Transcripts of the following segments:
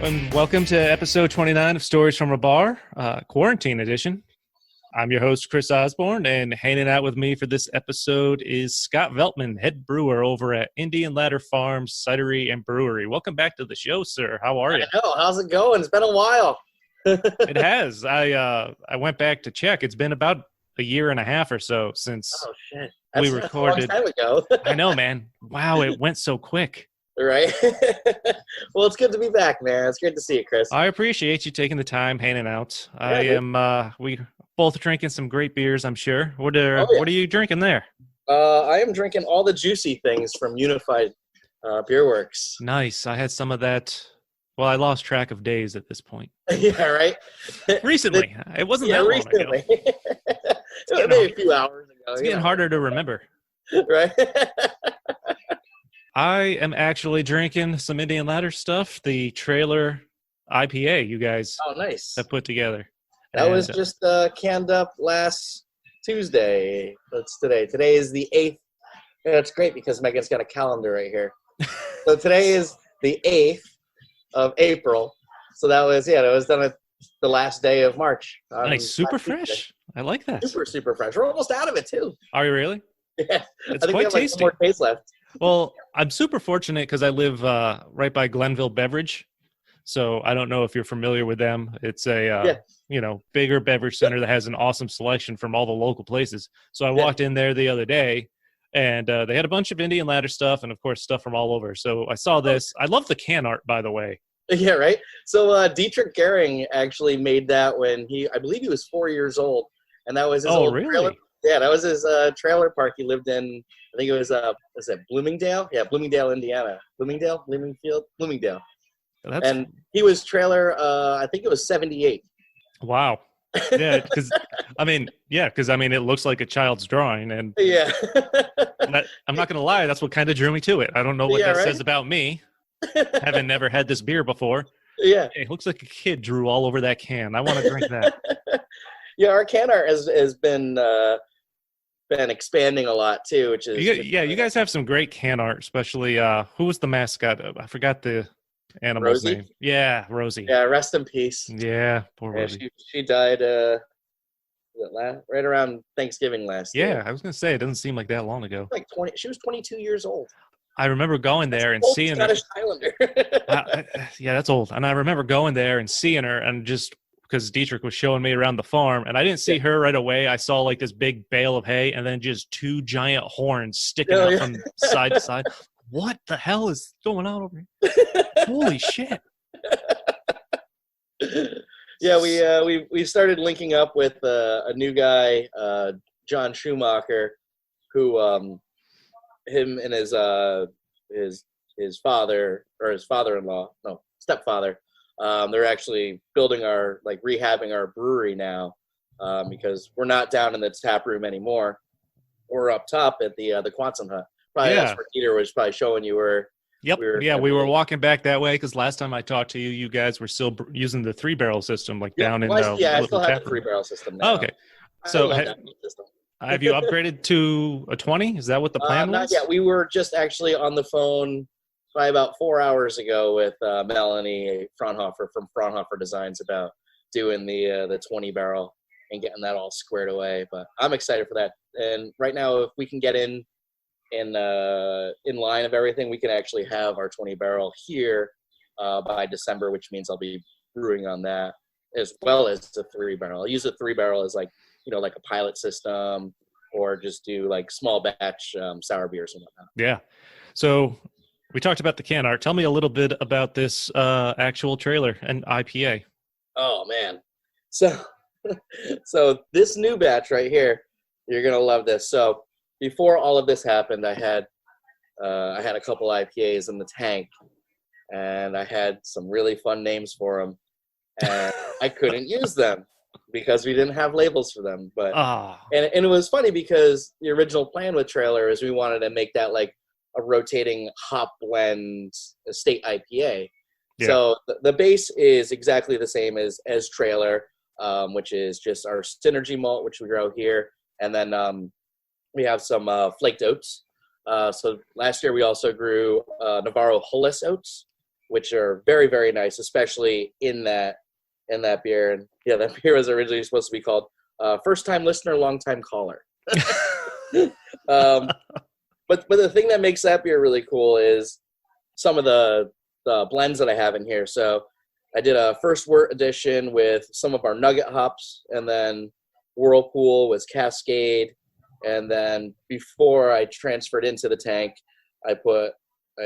and welcome to episode 29 of Stories from a Bar, quarantine edition. I'm your host, Chris Osborne, and hanging out with me for this episode is Scott Veltman, head brewer over at Indian Ladder Farms Cidery and Brewery. Welcome back to the show, sir. How are you? I know. How's it going? It's been a while. It has. I went back to check. It's been about a year and a half or so since we recorded. That's a long time ago. I know, man. Wow, it went so quick. Right? Well, it's good to be back, man. It's good to see you, Chris. I appreciate you taking the time, hanging out. We both drinking some great beers, I'm sure. What are you drinking there? I am drinking all the juicy things from Unified Beer Works. Nice. I had some of that. Well, I lost track of days at this point. Yeah, right? Recently. It wasn't that long ago. Maybe a few hours ago. It's getting harder to remember. Right? I am actually drinking some Indian Ladder stuff, the trailer IPA you guys have put together. That was just canned up last Tuesday. That's today. Today is the 8th. Yeah, that's great because Megan's got a calendar right here. So today is the 8th of April. So that was done at the last day of March. Nice, super fresh. I like that. Super fresh. We're almost out of it too. Are you really? Yeah. It's I think quite we have tasty. More taste left. Well, I'm super fortunate because I live right by Glenville Beverage. So I don't know if you're familiar with them. It's a bigger beverage center that has an awesome selection from all the local places. So I walked in there the other day, and they had a bunch of Indian Ladder stuff and, of course, stuff from all over. So I saw this. I love the can art, by the way. Yeah, right? So Dietrich Gehring actually made that when I believe he was 4 years old. And that was his old trailer. Yeah, that was his trailer park he lived in. I think it was Bloomingdale? Yeah, Bloomingdale, Indiana. Bloomingdale. And he was trailer, I think it was 78. Wow. Yeah, because it looks like a child's drawing, and yeah, I'm not gonna lie, that's what kind of drew me to it. I don't know what says about me, having never had this beer before. Yeah, it looks like a kid drew all over that can. I want to drink that. Yeah, our can art has been expanding a lot too, which is you guys have some great can art, especially who was the mascot? I forgot the animal's name. Yeah, Rosie. Yeah, rest in peace. Yeah, poor Rosie. She died right around Thanksgiving last year. Yeah, I was gonna say it doesn't seem like that long ago. Like 20. She was 22 years old. I remember going there and seeing Scottish Highlander. Yeah, that's old. And I remember going there and seeing her, and just because Dietrich was showing me around the farm, and I didn't see her right away. I saw like this big bale of hay, and then just two giant horns sticking out from side to side. What the hell is going on over here? Holy shit! Yeah, we started linking up with a new guy, John Schumacher, who him and his father, or his stepfather, they're actually rehabbing our brewery now, because we're not down in the tap room anymore. We're up top at the Quonset hut. Probably that's where Peter was probably showing you where. Yep. We were walking back that way because last time I talked to you, you guys were still using the 3-barrel system, down in the I still have the 3-barrel system now. Oh, okay. So have you upgraded to a 20? Is that what the plan was? Not yet. We were just actually on the phone probably about 4 hours ago with Melanie Fraunhofer from Fraunhofer Designs about doing the 20-barrel and getting that all squared away. But I'm excited for that. And right now, if we can get in line of everything, we can actually have our 20-barrel here by December, which means I'll be brewing on that as well as the 3-barrel. I'll use the 3-barrel as like a pilot system, or just do like small batch sour beers and whatnot. Yeah. So we talked about the can art. Tell me a little bit about this actual trailer and IPA. Oh man. So this new batch right here, you're going to love this. So before all of this happened, I had a couple IPAs in the tank, and I had some really fun names for them, and I couldn't use them because we didn't have labels for them. But and it was funny because the original plan with Trailer is we wanted to make that like a rotating hop blend estate IPA. Yeah. So the base is exactly the same as Trailer, which is just our Synergy malt, which we grow here, and then we have some flaked oats. So last year we also grew Navarro Hullis oats, which are very, very nice, especially in that beer. And yeah, that beer was originally supposed to be called First Time Listener, Long Time Caller. But the thing that makes that beer really cool is some of the blends that I have in here. So I did a first wort edition with some of our nugget hops, and then Whirlpool was Cascade. And then before I transferred into the tank, I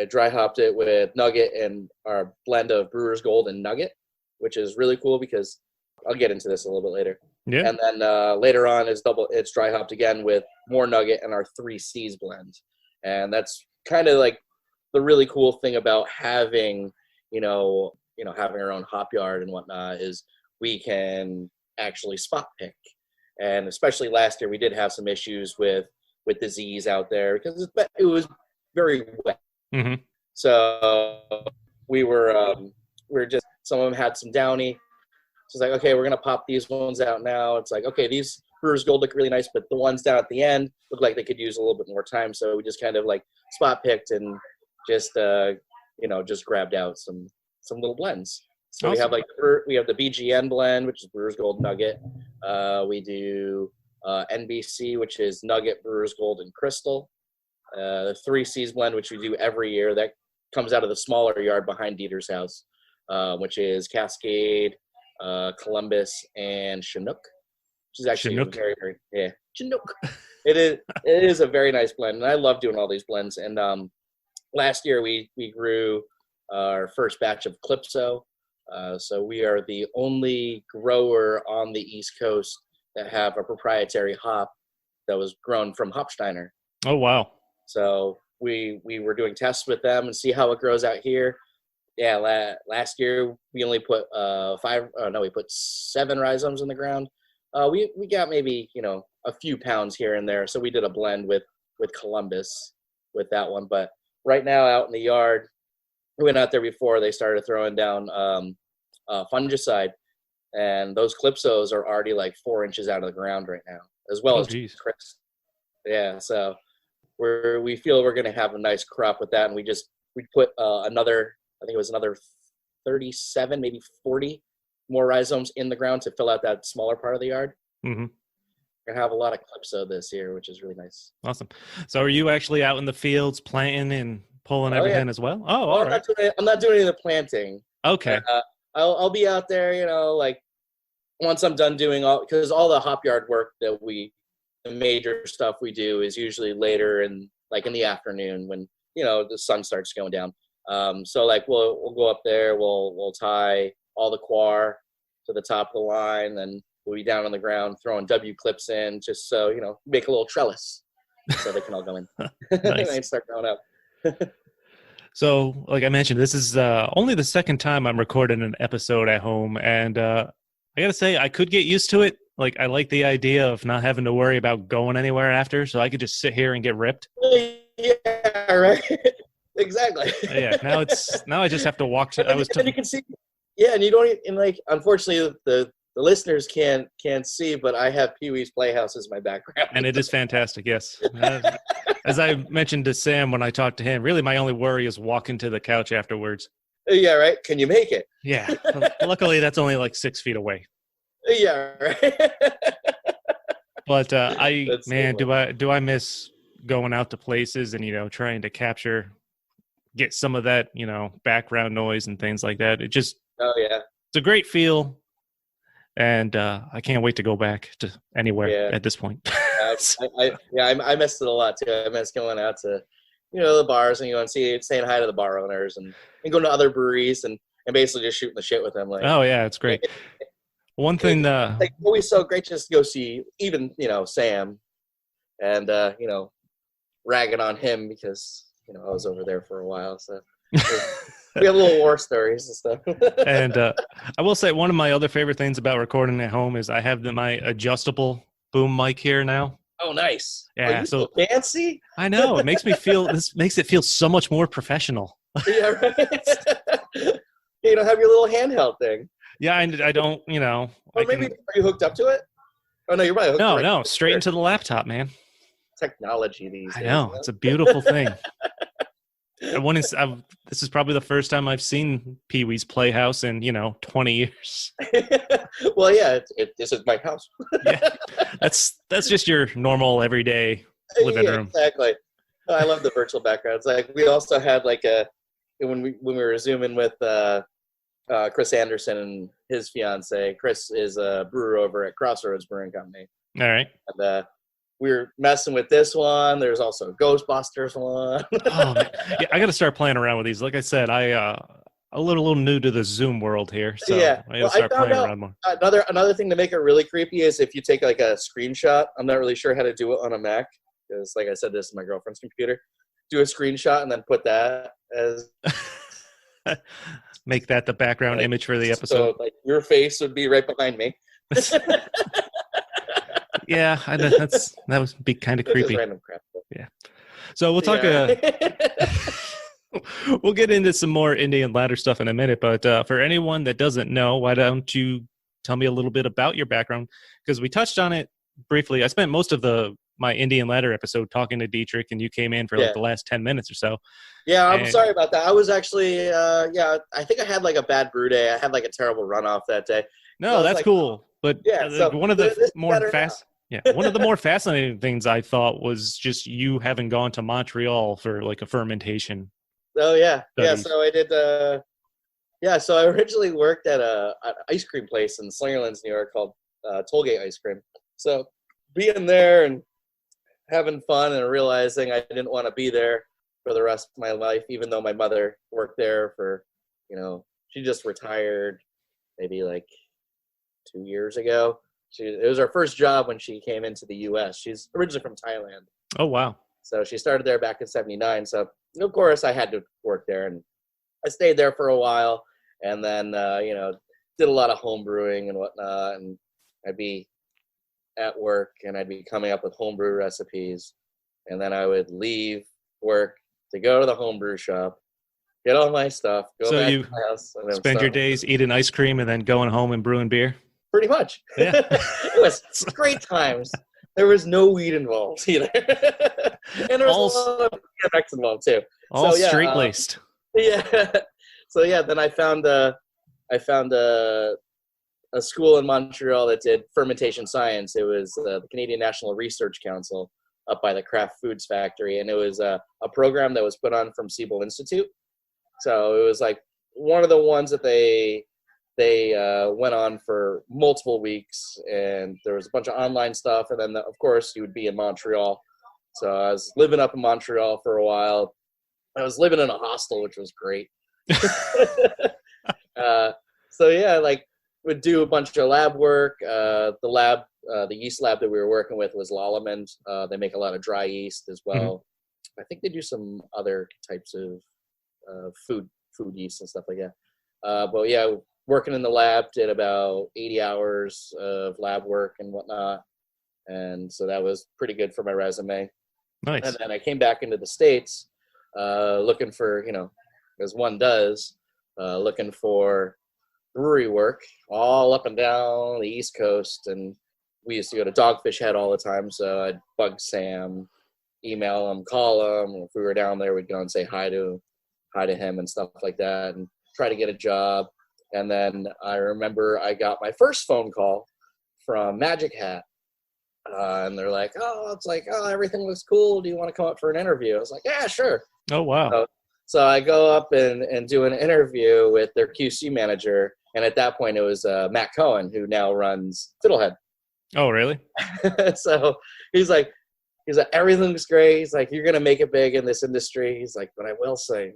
dry hopped it with Nugget and our blend of Brewer's Gold and Nugget, which is really cool because I'll get into this a little bit later. Yeah. And then later on it's dry hopped again with more Nugget and our 3 C's blend. And that's kind of like the really cool thing about having, having our own hop yard and whatnot is we can actually spot pick. And especially last year, we did have some issues with disease out there because it was very wet. Mm-hmm. So we were just, some of them had some downy. So it's like, okay, we're going to pop these ones out now. It's like, okay, these Brewer's Gold look really nice, but the ones down at the end look like they could use a little bit more time. So we just kind of like spot picked and just, just grabbed out some little blends. So awesome. We have the BGN blend, which is Brewer's Gold Nugget. We do NBC, which is Nugget, Brewer's Gold, and Crystal. The 3 C's blend, which we do every year, that comes out of the smaller yard behind Dieter's house, which is Cascade, Columbus, and Chinook, which is actually very, very, Chinook. It is a very nice blend, and I love doing all these blends. And last year we grew our first batch of Calypso. So we are the only grower on the East Coast that have a proprietary hop that was grown from Hopsteiner. Oh, wow. So we were doing tests with them and see how it grows out here. Yeah, last year we only put 7 rhizomes in the ground. We got maybe, a few pounds here and there. So we did a blend with Columbus with that one. But right now out in the yard, we went out there before they started throwing down fungicide, and those Calypsos are already like 4 inches out of the ground right now, as well as Chris. Yeah, so we feel we're going to have a nice crop with that, and we put another 37, maybe 40 more rhizomes in the ground to fill out that smaller part of the yard. Mm-hmm. We're going to have a lot of Calypso this year, which is really nice. Awesome. So are you actually out in the fields planting and pulling everything as well? Oh, all right. I'm not doing any of the planting. Okay. I'll be out there, like once I'm done doing because all the hop yard work the major stuff we do is usually later in the afternoon when, the sun starts going down. So like we'll go up there, we'll tie all the coir to the top of the line, then we'll be down on the ground throwing W clips in just so, make a little trellis so they can all go in. Nice. And start going up. So, like I mentioned, this is only the second time I'm recording an episode at home, and I gotta say, I could get used to it. Like, I like the idea of not having to worry about going anywhere after, so I could just sit here and get ripped. Yeah, right. Exactly. Yeah. Now I just have to walk to. And you can see. Yeah, and you don't. And unfortunately, the listeners can't see, but I have Pee Wee's Playhouse as my background, and it is fantastic. Yes. As I mentioned to Sam when I talked to him, really my only worry is walking to the couch afterwards. Yeah, right. Can you make it? Yeah. Luckily, that's only like 6 feet away. Yeah, right. But do I miss going out to places and trying to get some of that background noise and things like that. It's a great feel, and I can't wait to go back to anywhere at this point. I missed it a lot too. I miss going out to, the bars and saying hi to the bar owners and going to other breweries and basically just shooting the shit with them. Like, oh yeah, it's great. One thing, like always so great just to go see even Sam, and ragging on him because I was over there for a while, so we have little war stories and stuff. And I will say one of my other favorite things about recording at home is I have my adjustable boom mic here now. Oh, nice. Yeah, so fancy. I know. It makes me feel. This makes it feel so much more professional. Yeah, right. You don't have your little handheld thing. Yeah, I don't. Or maybe are you hooked up to it? Oh no, you're probably hooked. No, straight into the laptop, man. Technology these days. I know. It's a beautiful thing. This is probably the first time I've seen Pee Wee's Playhouse in 20 years. Well, yeah, this is my house. Yeah, that's just your normal everyday living room. Exactly. I love the virtual backgrounds. Like we also had when we were zooming with Chris Anderson and his fiance. Chris is a brewer over at Crossroads Brewing Company. All right. And we were messing with this one. There's also a Ghostbusters one. Oh, man. Yeah, I got to start playing around with these. Like I said, a little new to the Zoom world here, so yeah. I got to start playing around more. Another thing to make it really creepy is if you take like a screenshot. I'm not really sure how to do it on a Mac because, like I said, this is my girlfriend's computer. Do a screenshot and then put that as make that the background image for the episode. So, like your face would be right behind me. Yeah, I know that would be kind of creepy. Random crap. Yeah. So we'll talk. We'll get into some more Indian Ladder stuff in a minute, but for anyone that doesn't know, why don't you tell me a little bit about your background? Because we touched on it briefly. I spent most of my Indian Ladder episode talking to Dietrich, and you came in for like the last 10 minutes or so. Yeah, I'm sorry about that. I was actually, I think I had like a bad brew day. I had like a terrible runoff that day. No, so that's cool. But so one of the one of the more fascinating things I thought was just you having gone to Montreal for like a fermentation. Oh yeah, studies. So I did. So I originally worked at an ice cream place in Slingerlands, New York, called Tollgate Ice Cream. So being there and having fun and realizing I didn't want to be there for the rest of my life, even though my mother worked there for, she just retired maybe like 2 years ago. It was her first job when she came into the U.S. She's originally from Thailand. Oh, wow. So she started there back in 79. So, of course, I had to work there. And I stayed there for a while and then, did a lot of home brewing and whatnot. And I'd be at work and I'd be coming up with homebrew recipes. And then I would leave work to go to the homebrew shop, get all my stuff, go back to my house. And spend your days eating ice cream and then going home and brewing beer? Pretty much. Yeah. It was great times. There was no weed involved either. And there was a lot of DMX involved too. All straight-laced. So then I found a school in Montreal that did fermentation science. It was the Canadian National Research Council up by the Kraft Foods factory. And it was a program that was put on from Siebel Institute. So it was like one of the ones that they went on for multiple weeks, and there was a bunch of online stuff. And then, of course, you would be in Montreal. So I was living up in Montreal for a while. I was living in a hostel, which was great. Would do a bunch of lab work. The yeast lab that we were working with was Lallemand. They make a lot of dry yeast as well. Mm-hmm. I think they do some other types of food yeast and stuff like that. Working in the lab, did about 80 hours of lab work and whatnot. And so that was pretty good for my resume. Nice. And then I came back into the States looking for, as one does, looking for brewery work all up and down the East Coast. And we used to go to Dogfish Head all the time. So I'd bug Sam, email him, call him. If we were down there, we'd go and say hi to him and stuff like that and try to get a job. And then I remember I got my first phone call from Magic Hat. And they're like, everything looks cool. Do you want to come up for an interview? I was like, yeah, sure. Oh, wow. So I go up and do an interview with their QC manager. And at that point, it was Matt Cohen, who now runs Fiddlehead. Oh, really? So he's like, everything looks great. He's like, you're going to make it big in this industry. He's like, but I will say,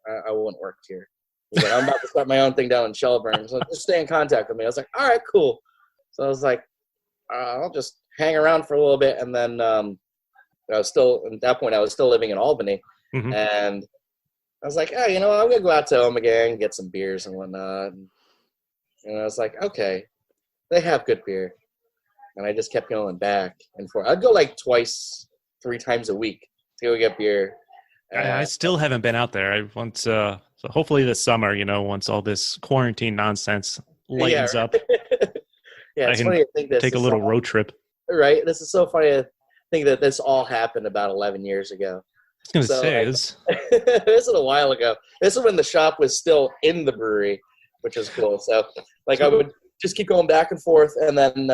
I won't work here. He's like, I'm about to start my own thing down in Shelburne. So just stay in contact with me. I was like, all right, cool. So I was like, I'll just hang around for a little bit. And then at that point, I was still living in Albany. Mm-hmm. And I was like, I'm going to go out to Ommegang and get some beers and whatnot. And I was like, okay, they have good beer. And I just kept going back and forth. I'd go like 2-3 times a week to go get beer. I still haven't been out there. I want so hopefully this summer, once all this quarantine nonsense lightens up, it's funny to think take a little road trip. Right? This is so funny to think that this all happened about 11 years ago. was going to So, say, this is a while ago. This is when the shop was still in the brewery, which is cool. So, like, I would just keep going back and forth, and then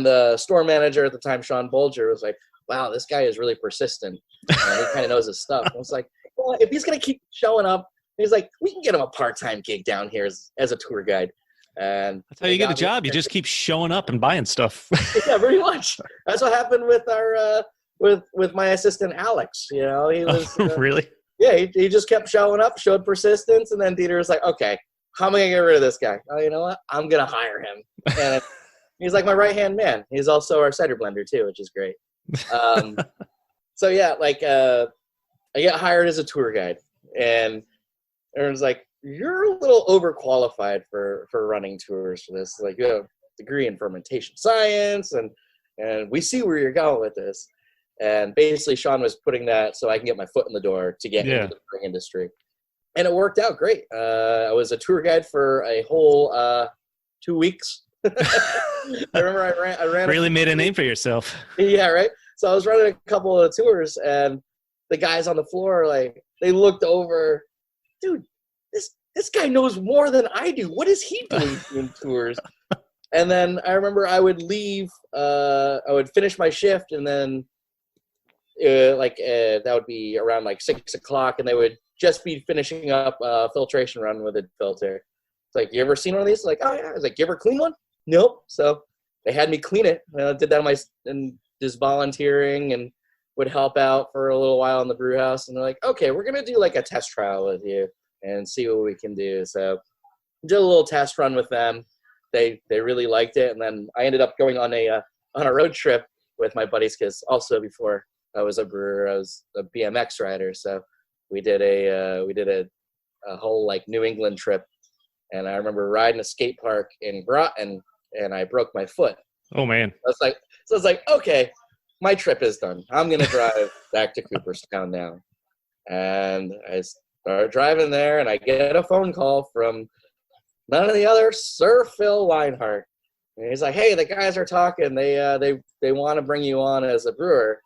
the store manager at the time, Sean Bolger, was like, "Wow, this guy is really persistent. He kind of knows his stuff." I was like, "Well, if he's gonna keep showing up," he's like, "We can get him a part-time gig down here as a tour guide." And that's how you get a job. You just keep showing up and buying stuff. Yeah, pretty much. That's what happened with our with my assistant Alex. You know, he was really. Yeah, he just kept showing up, showed persistence, and then Dieter was like, "Okay, how am I gonna get rid of this guy? Oh, you know what? I'm gonna hire him." And he's like my right-hand man. He's also our cider blender too, which is great. So yeah, like I get hired as a tour guide, and everyone's like, "You're a little overqualified for running tours for this. Like, you have a degree in fermentation science, and we see where you're going with this." And basically, Sean was putting that so I can get my foot in the door to get into the brewing industry, and it worked out great. I was a tour guide for a whole 2 weeks. I remember I ran really made a name for yourself. Yeah, right. So I was running a couple of tours, and the guys on the floor, like, they looked over, dude, this guy knows more than I do. What is he doing in tours? And then I remember I would leave. I would finish my shift, and then that would be around like 6 o'clock, and they would just be finishing up a filtration run with a filter. It's like, "You ever seen one of these?" Like, "Oh yeah." I was like, "You ever clean one?" Nope. So they had me clean it. I did that and just volunteering, and would help out for a little while in the brew house. And they're like, "Okay, we're gonna do like a test trial with you and see what we can do." So did a little test run with them. They really liked it, and then I ended up going on a road trip with my buddies, because also before I was a brewer, I was a BMX rider. So we did a whole like New England trip, and I remember riding a skate park in Groton, and I broke my foot. Oh man! I was like, okay, my trip is done. I'm gonna drive back to Cooperstown now, and I started driving there, and I get a phone call from none of the other Sir Phil Leinhart, and he's like, "Hey, the guys are talking. They want to bring you on as a brewer.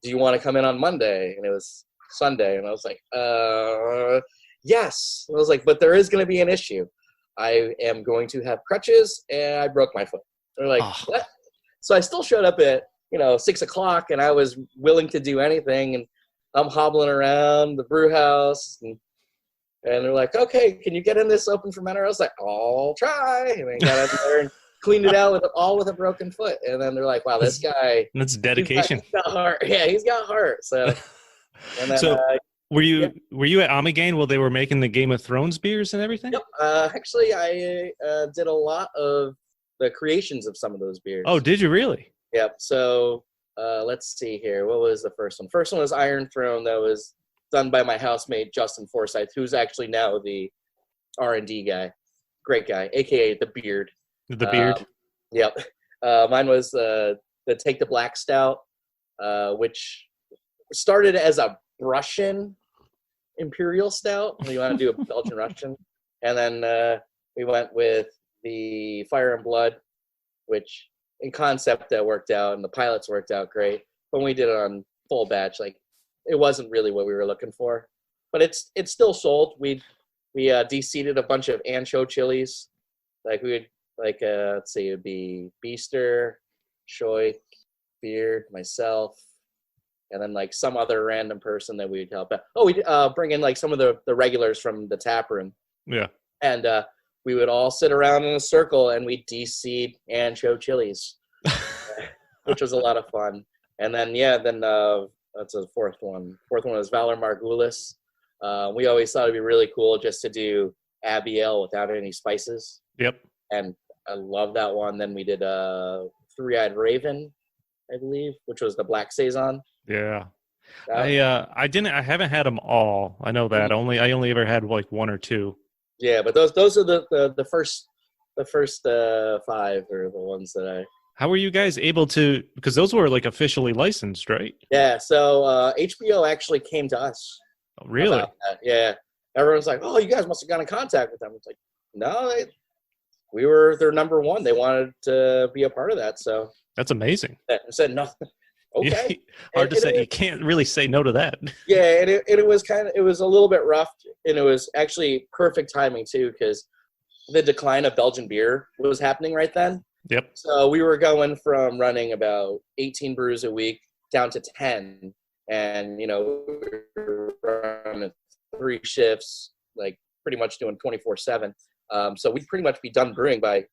Do you want to come in on Monday?" And it was Sunday, and I was like, yes. I was like, "But there is going to be an issue. I am going to have crutches, and I broke my foot." They're like, "What?" So I still showed up at 6 o'clock, and I was willing to do anything, and I'm hobbling around the brew house, and they're like, "Okay, can you get in this open fermenter?" I was like, "I'll try." And I got in there and cleaned it out with a broken foot. And then they're like, "Wow, this guy." That's dedication. He's got heart. Yeah, he's got heart. So, and then, were you at Ommegang while they were making the Game of Thrones beers and everything? Yep. Actually, I did a lot of the creations of some of those beers. Oh, did you really? Yep. So let's see here. What was the first one? First one was Iron Throne. That was done by my housemate Justin Forsyth, who's actually now the R&D guy. Great guy, aka the Beard. The Beard. Yep. Mine was the Take the Black Stout, which started as a Russian Imperial Stout. We want to do a Belgian Russian, and then we went with the Fire and Blood, which in concept that worked out, and the pilots worked out great. When we did it on full batch, like, it wasn't really what we were looking for, but it's still sold. We de-seeded a bunch of ancho chilies. Like, we would, like, let's see, it would be Beester, Shoik, Beard, myself, and then like some other random person that we'd help out. Oh, we bring in like some of the regulars from the tap room. Yeah. And we would all sit around in a circle and we'd de-seed ancho chilies, which was a lot of fun. And then, that's the fourth one. Fourth one was Valor Margulis. We always thought it'd be really cool just to do Abbey Ale without any spices. Yep. And I love that one. Then we did Three-Eyed Raven, I believe, which was the Black Saison. Yeah. I haven't had them all. I know that. I only ever had like one or two. Yeah, but those are the first five are the ones that I. How were you guys able to, because those were like officially licensed, right? Yeah, so HBO actually came to us. Oh, really? Yeah. Everyone's like, "Oh, you guys must have got in contact with them." It's like, no, we were their number one. They wanted to be a part of that, so. That's amazing. I said no. okay. Hard to say. You can't really say no to that. Yeah, and it was a little bit rough, and it was actually perfect timing too, because the decline of Belgian beer was happening right then. Yep. So we were going from running about 18 brews a week down to 10, and we were running 3 shifts, like pretty much doing 24/7. So we'd pretty much be done brewing by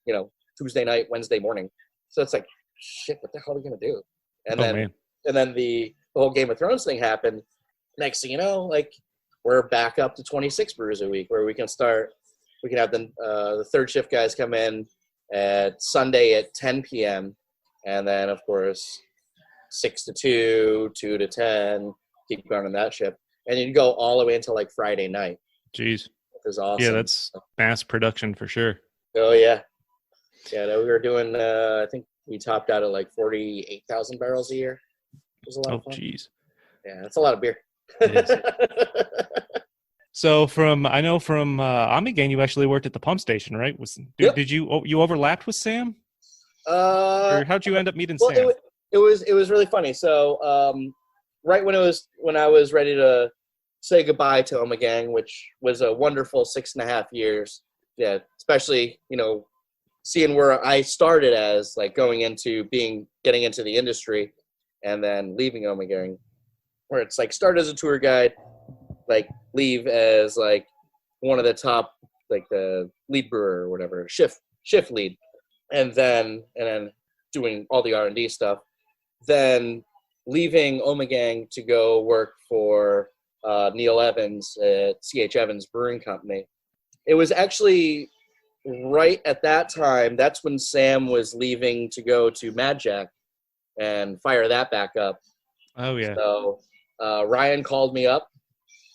Tuesday night, Wednesday morning. So it's like, shit, what the hell are we gonna do? And then the whole Game of Thrones thing happened. Next thing you know, like we're back up to 26 brews a week, where we can have the third shift guys come in at Sunday at 10 p.m. and then of course 6 to 2, 2 to 10, keep going on that shift, and you'd go all the way until like Friday night. Jeez, it was awesome. Yeah, that's mass production for sure. Oh yeah. No, we were doing. I think we topped out at like 48,000 barrels a year. It was a lot of fun. Jeez. Yeah, that's a lot of beer. So I know from Ommegang, you actually worked at the pump station, right? Did you overlapped with Sam? Or how'd you end up meeting Sam? It was really funny. So right when I was ready to say goodbye to Ommegang, which was a wonderful 6.5 years. Yeah, especially seeing where I started as like getting into the industry, and then leaving Ommegang, where it's like start as a tour guide, like leave as like one of the top, like the lead brewer or whatever, shift lead, and then doing all the R&D stuff, then leaving Ommegang to go work for Neil Evans at C.H. Evans Brewing Company. It was actually right at that time, that's when Sam was leaving to go to Mad Jack and fire that back up. Oh yeah. So Ryan called me up.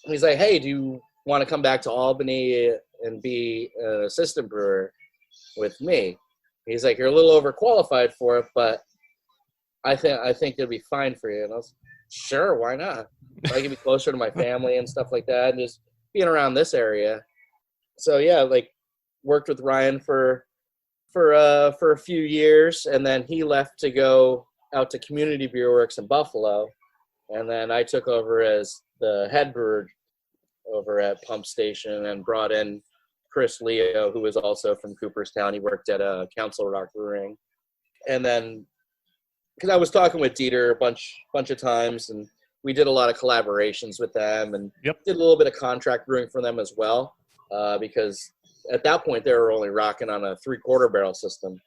He's like, "Hey, do you want to come back to Albany and be an assistant brewer with me?" He's like, "You're a little overqualified for it, but I think it'll be fine for you." And I was, "Sure, why not? I can be closer to my family and stuff like that, and just being around this area." So yeah, like worked with Ryan for a few years, and then he left to go out to Community Beer Works in Buffalo, and then I took over as the head brewer over at Pump Station and brought in Chris Leo, who was also from Cooperstown. He worked at Council Rock Brewing, and then because I was talking with Dieter a bunch of times, and we did a lot of collaborations with them, and did a little bit of contract brewing for them as well, because at that point they were only rocking on a 3/4 barrel system.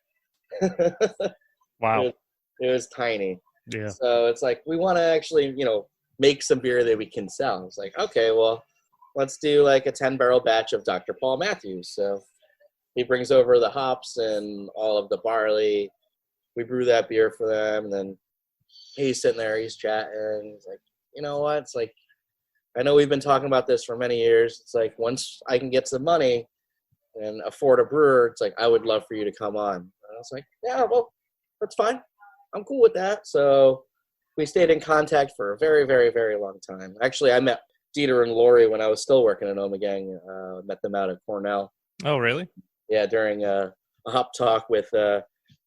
Wow. It was tiny. Yeah. So it's like, we want to actually, make some beer that we can sell. It's like, okay, well, let's do like a 10-barrel batch of Dr. Paul Matthews. So he brings over the hops and all of the barley. We brew that beer for them, and then he's sitting there, he's chatting. He's like, "You know what? It's like, I know we've been talking about this for many years. It's like, once I can get some money and afford a brewer, it's like, I would love for you to come on." And I was like, "Yeah, well, that's fine. I'm cool with that." So we stayed in contact for a very, very, very long time. Actually, I met Dieter and Lori when I was still working at Ommegang. Met them out at Cornell. Oh, really? Yeah, during a hop talk with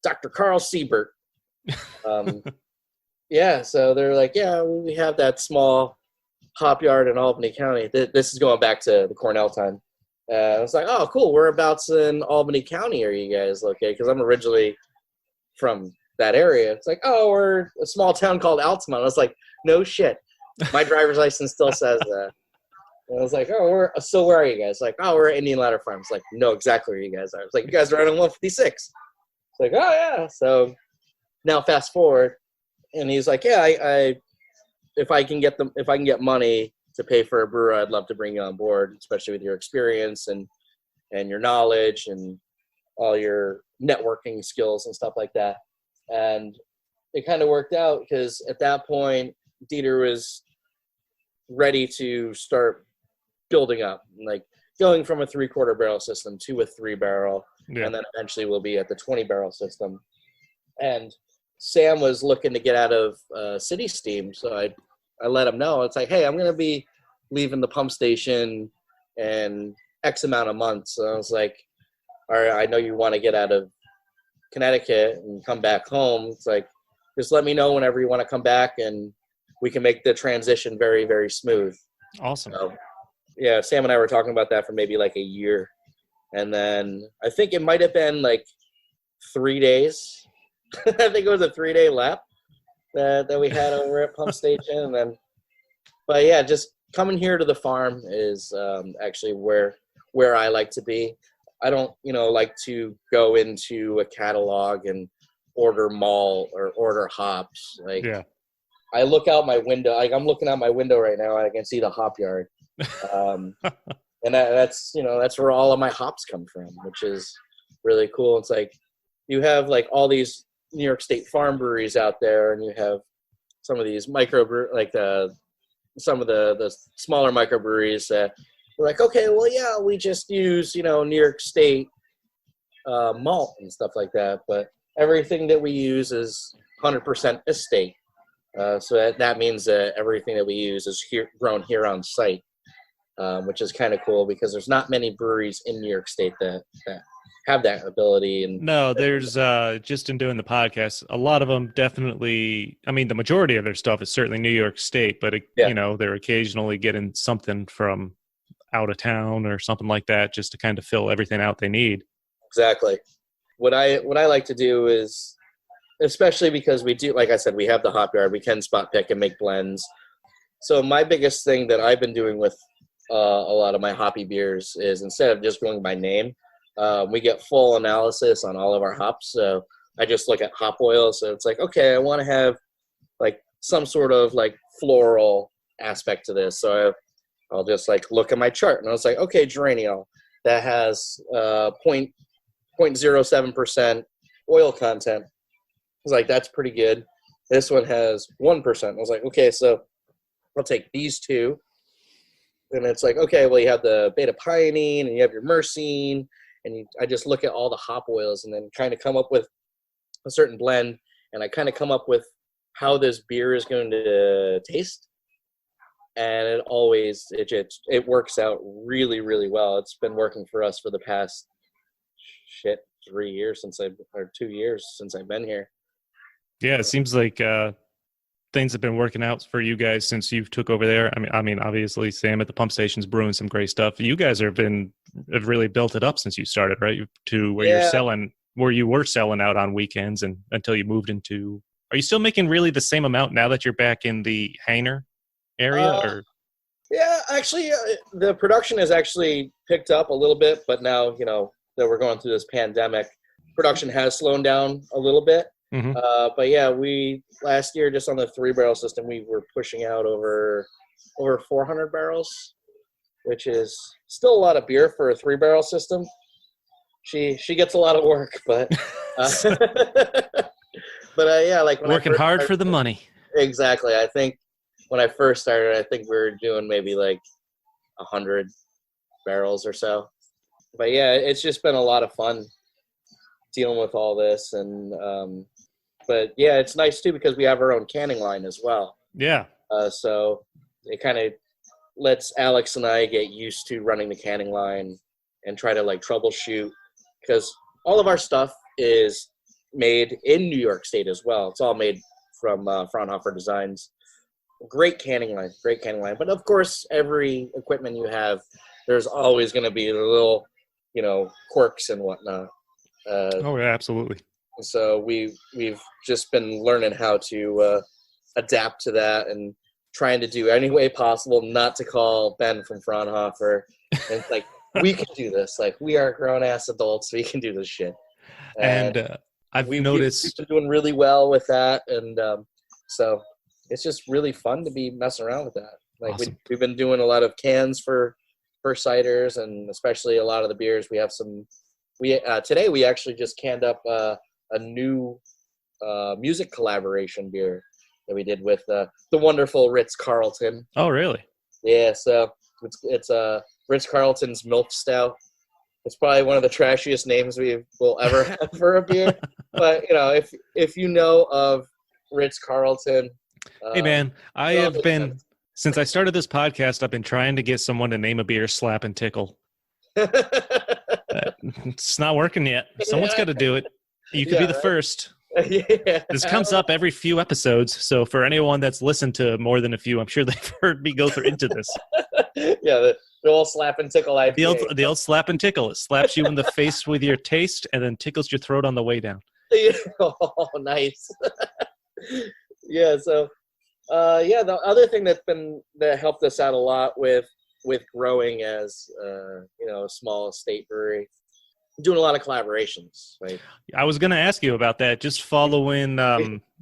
Dr. Carl Siebert. Yeah, so they're like, "Yeah, we have that small hop yard in Albany County." This is going back to the Cornell time. I was like, "Oh, cool. Whereabouts in Albany County are you guys located?" Because I'm originally from that area. It's like, "Oh, we're a small town called Altamont." I was like, "No shit. My driver's license still says that." And I was like, "Oh, so where are you guys?" Like, "Oh, we're at Indian Ladder Farms." Like, "No, exactly where you guys are." I was like, "You guys are on 156. It's like, "Oh yeah." So now fast forward, and he's like, "Yeah, I if I can get money to pay for a brewer, I'd love to bring you on board, especially with your experience and your knowledge and all your networking skills and stuff like that." And it kind of worked out, because at that point, Dieter was ready to start building up, like going from a 3/4 barrel system to a 3-barrel, and then eventually we'll be at the 20-barrel system. And Sam was looking to get out of City Steam, so I let him know. It's like, "Hey, I'm going to be leaving the pump station in X amount of months." So I was like, "All right, I know you want to get out of Connecticut and come back home." It's like, just let me know whenever you want to come back, and we can make the transition very, very smooth. Awesome. So, yeah, Sam and I were talking about that for maybe like a year. And then I think it might have been like 3 days. I think it was a 3-day lap that we had over at Pump Station. And then, but yeah, just coming here to the farm is actually where I like to be. I don't, like to go into a catalog and order malt or order hops. Like, yeah. I look out my window. Like, I'm looking out my window right now, and I can see the hop yard. And that's where all of my hops come from, which is really cool. It's like you have like all these New York State farm breweries out there, and you have some of these some of the smaller microbreweries that are like, okay, well, yeah, we just use New York State malt and stuff like that, but everything that we use is 100% estate. So that means that everything that we use is grown here on site. Which is kind of cool because there's not many breweries in New York State that have that ability. And no, there's just in doing the podcast, a lot of them definitely. I mean, the majority of their stuff is certainly New York State, but they're occasionally getting something from out of town or something like that, just to kind of fill everything out they need. Exactly. What I like to do is, especially because we do, like I said, we have the hop yard, we can spot pick and make blends. So my biggest thing that I've been doing with a lot of my hoppy beers is, instead of just going by name, we get full analysis on all of our hops. So I just look at hop oil. So it's like, okay, I want to have like some sort of like floral aspect to this. So I'll just like look at my chart, and I was like, okay, geraniol that has 0.07% oil content. I was like, that's pretty good. This one has 1%. I was like, okay, so I'll take these two. And it's like, okay, well, you have the beta pinene and you have your myrcene, and I just look at all the hop oils and then kind of come up with a certain blend, and I kind of come up with how this beer is going to taste. And it works out really, really well. It's been working for us for the past 2 years since I've been here. Yeah, it seems like things have been working out for you guys since you took over there. I mean, obviously, Sam at the pump station's brewing some great stuff. You guys have really built it up since you started, right? To where you were selling out on weekends, and until you moved into. Are you still making really the same amount now that you're back in the Hainer area? Or yeah, actually, the production has actually picked up a little bit, but now that we're going through this pandemic, production has slowed down a little bit. Mm-hmm. But yeah, last year, just on the 3-barrel system, we were pushing out over 400 barrels, which is still a lot of beer for a 3-barrel system. She gets a lot of work, but yeah, like when working hard for the money. Exactly. I think when I first started, I think we were doing maybe like 100 barrels or so. But yeah, it's just been a lot of fun dealing with all this, and but yeah, it's nice too because we have our own canning line as well. Yeah. So it kind of lets Alex and I get used to running the canning line and try to like troubleshoot, because all of our stuff is made in New York State as well. It's all made from Fraunhofer Designs. Great canning line. But of course, every equipment you have, there's always going to be little, quirks and whatnot. Oh yeah, absolutely. So we've just been learning how to adapt to that, and trying to do any way possible not to call Ben from Fraunhofer. And it's like, we can do this. Like, we are grown-ass adults. We can do this shit. And I've noticed... We've been doing really well with that. And so it's just really fun to be messing around with that. Like, awesome. We've been doing a lot of cans for ciders, and especially a lot of the beers. We have some... today we actually just canned up a new music collaboration beer that we did with the wonderful Ritz-Carlton. Oh, really? Yeah, so it's Ritz-Carlton's MILF Stout. It's probably one of the trashiest names we will ever have for a beer. But, if you know of Ritz-Carlton... hey, man, I have been... Since I started this podcast, I've been trying to get someone to name a beer Slap and Tickle. It's not working yet. Someone's got to do it. You could be the first. Yeah. This comes up every few episodes, so for anyone that's listened to more than a few, I'm sure they've heard me go through into this. Yeah, the old slap and tickle IPA. The old slap and tickle. It slaps you in the face with your taste and then tickles your throat on the way down. Oh, nice. Yeah, so the other thing that helped us out a lot with growing as a small estate brewery, doing a lot of collaborations. Right? I was going to ask you about that. Just following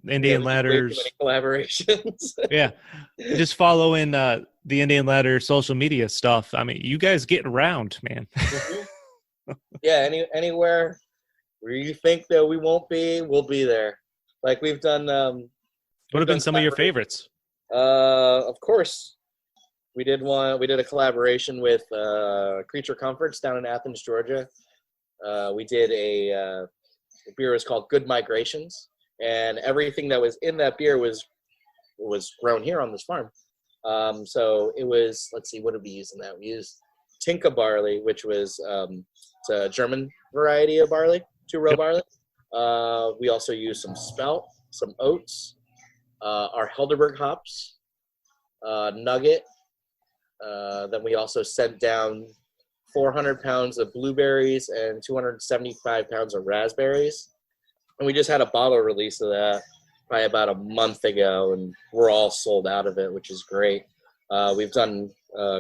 Indian Ladders collaborations. Yeah, just following the Indian Ladder social media stuff. I mean, you guys get around, man. Mm-hmm. Yeah, anywhere where you think that we won't be, we'll be there. Like we've done. What have been some of your favorites? Of course, we did a collaboration with Creature Comforts down in Athens, Georgia. We did a beer was called Good Migrations, and everything that was in that beer was grown here on this farm. So it was, let's see, what did we use in that? We used Tinka barley, which was it's a German variety of barley, two-row barley. We also used some spelt, some oats, our Helderberg hops, nugget. Then we also sent down 400 pounds of blueberries and 275 pounds of raspberries. And we just had a bottle release of that probably about a month ago, and we're all sold out of it, which is great. We've done